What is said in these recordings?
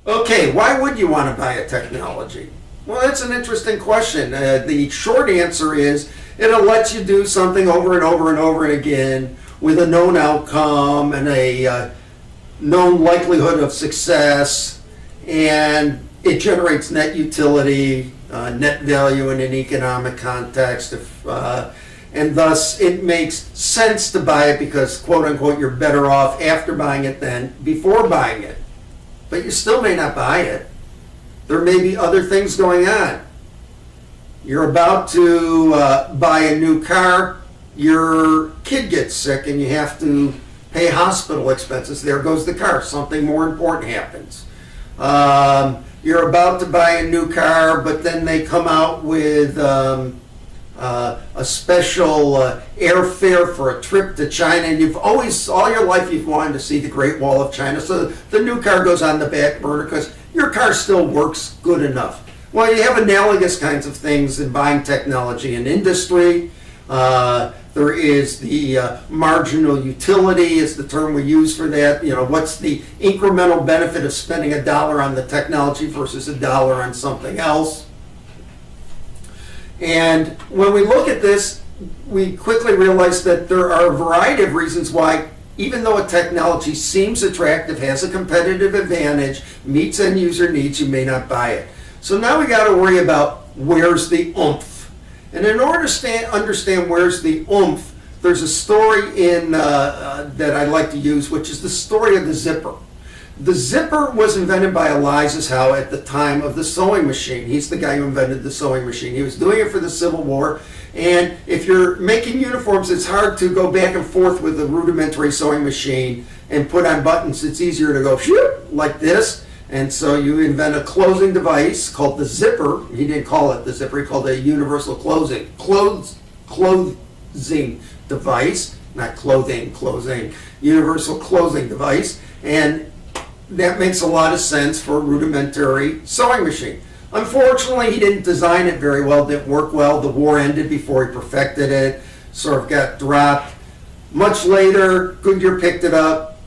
Okay, why would you want to buy a technology? Well, that's an interesting question. The short answer is it'll let you do something over and over and over and again with a known outcome and a known likelihood of success, and it generates net utility, net value in an economic context, and thus it makes sense to buy it because, quote unquote, you're better off after buying it than before buying it. But you still may not buy it. There may be other things going on. You're about to buy a new car, your kid gets sick and you have to pay hospital expenses. There goes the car. Something more important happens. You're about to buy a new car, but then they come out with a special airfare for a trip to China, and you've always, all your life, you've wanted to see the Great Wall of China. So the new car goes on the back burner because your car still works good enough. Well, you have analogous kinds of things in buying technology in industry. There is the marginal utility is the term we use for that. You know, what's the incremental benefit of spending $1 on the technology versus $1 on something else? And when we look at this, we quickly realize that there are a variety of reasons why, even though a technology seems attractive, has a competitive advantage, meets end user needs, you may not buy it. So now we got to worry about where's the oomph. And in order to understand where's the oomph, there's a story in that I like to use, which is the story of the zipper. The zipper was invented by Elias Howe at the time of the sewing machine. He's the guy who invented the sewing machine. He was doing it for the Civil War. And if you're making uniforms, it's hard to go back and forth with a rudimentary sewing machine and put on buttons. It's easier to go shoot like this. And so you invent a closing device called the zipper. He didn't call it the zipper. He called it a universal closing device, not closing, universal closing device. And that makes a lot of sense for a rudimentary sewing machine. Unfortunately, he didn't design it very well, didn't work well. The war ended before he perfected it, sort of got dropped. Much later, Goodyear picked it up,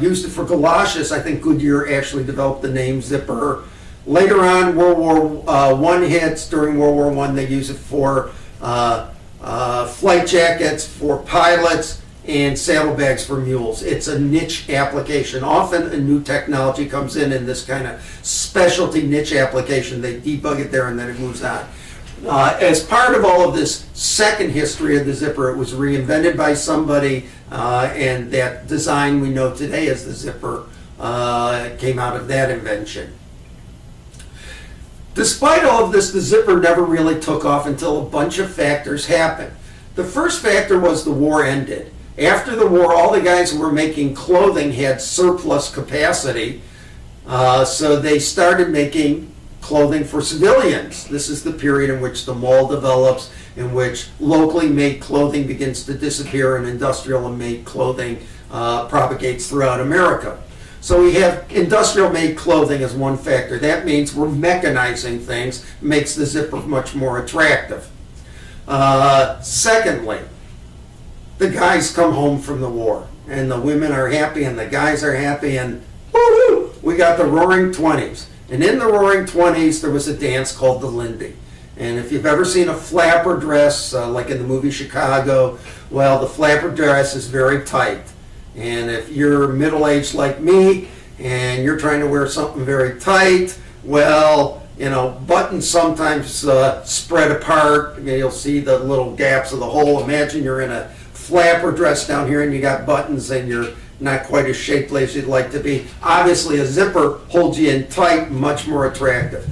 used it for galoshes. I think Goodyear actually developed the name zipper. Later on, World War I hits. During World War I, they use it for flight jackets for pilots and saddlebags for mules. It's a niche application. Often a new technology comes in this kind of specialty niche application. They debug it there and then it moves on. As part of all of this second history of the zipper, it was reinvented by somebody, and that design we know today as the zipper came out of that invention. Despite all of this, the zipper never really took off until a bunch of factors happened. The first factor was the war ended. After the war, all the guys who were making clothing had surplus capacity, so they started making clothing for civilians. This is the period in which the mall develops, in which locally made clothing begins to disappear and industrial made clothing propagates throughout America. So we have industrial made clothing as one factor. That means we're mechanizing things, makes the zipper much more attractive. Secondly, the guys come home from the war, and the women are happy, and the guys are happy, and woo-hoo, we got the Roaring Twenties. And in the Roaring Twenties, there was a dance called the Lindy. And if you've ever seen a flapper dress, like in the movie Chicago, well, the flapper dress is very tight. And if you're middle-aged like me, and you're trying to wear something very tight, well, you know, buttons sometimes spread apart. You'll see the little gaps of the hole. Imagine you're in a flapper dress down here and you got buttons and you're not quite as shapely as you'd like to be. Obviously, a zipper holds you in tight, much more attractive.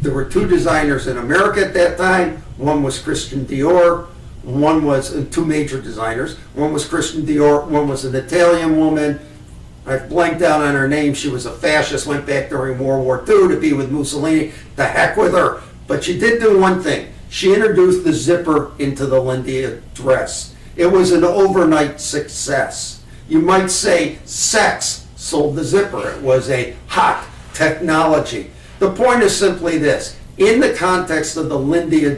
There were two designers in America at that time. One was Christian Dior. One was two major designers. One was Christian Dior. One was an Italian woman. I've blanked out on her name. She was a fascist, went back during World War II to be with Mussolini. The heck with her. But she did do one thing. She introduced the zipper into the Lindy dress. It was an overnight success. You might say sex sold the zipper. It was a hot technology. The point is simply this. In the context of the Lindy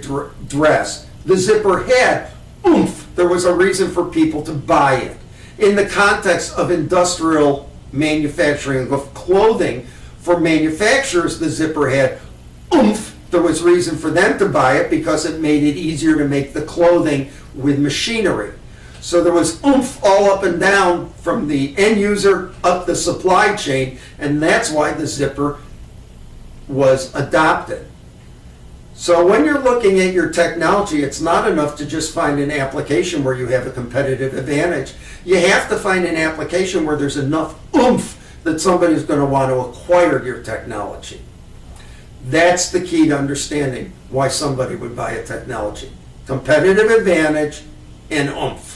dress, the zipper had oomph. There was a reason for people to buy it. In the context of industrial manufacturing of clothing For manufacturers, the zipper had oomph. There was reason for them to buy it because it made it easier to make the clothing with machinery. So there was oomph all up and down from the end user up the supply chain, and that's why the zipper was adopted. So when you're looking at your technology, it's not enough to just find an application where you have a competitive advantage. You have to find an application where there's enough oomph that somebody's going to want to acquire your technology. That's the key to understanding why somebody would buy a technology. Competitive advantage and oomph.